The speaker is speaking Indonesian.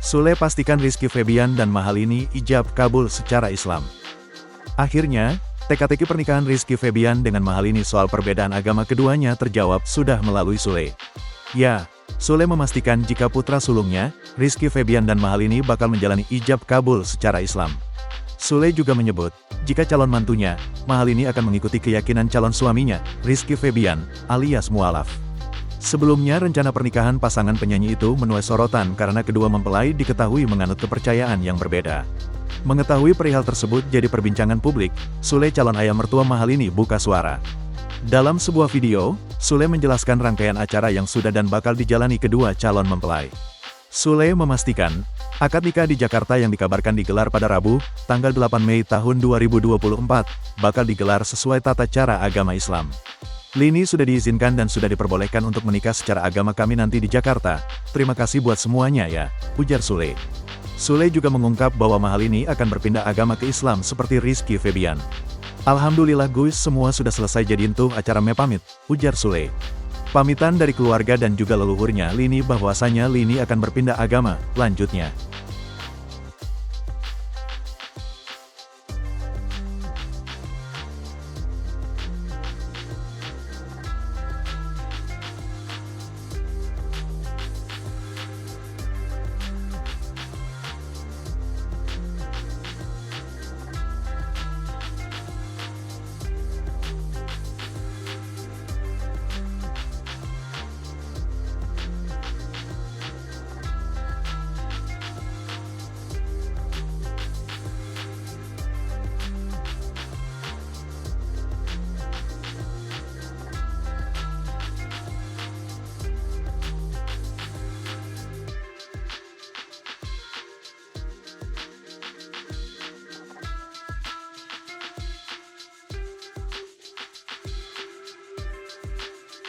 Sule pastikan Rizky Febian dan Mahalini ijab kabul secara Islam. Akhirnya, teka-teki pernikahan Rizky Febian dengan Mahalini soal perbedaan agama keduanya terjawab sudah melalui Sule. Ya, Sule memastikan jika putra sulungnya, Rizky Febian dan Mahalini bakal menjalani ijab kabul secara Islam. Sule juga menyebut, jika calon mantunya, Mahalini akan mengikuti keyakinan calon suaminya, Rizky Febian, alias mualaf. Sebelumnya rencana pernikahan pasangan penyanyi itu menuai sorotan karena kedua mempelai diketahui menganut kepercayaan yang berbeda. Mengetahui perihal tersebut jadi perbincangan publik, Sule calon ayah mertua Mahalini buka suara. Dalam sebuah video, Sule menjelaskan rangkaian acara yang sudah dan bakal dijalani kedua calon mempelai. Sule memastikan, akad nikah di Jakarta yang dikabarkan digelar pada Rabu, tanggal 8 Mei tahun 2024, bakal digelar sesuai tata cara agama Islam. Lini sudah diizinkan dan sudah diperbolehkan untuk menikah secara agama kami nanti di Jakarta. Terima kasih buat semuanya ya, ujar Sule. Sule juga mengungkap bahwa Mahalini akan berpindah agama ke Islam seperti Rizky Febian. Alhamdulillah guys, semua sudah selesai jadiin tuh acara me pamit, ujar Sule. Pamitan dari keluarga dan juga leluhurnya Lini bahwasanya Lini akan berpindah agama, lanjutnya.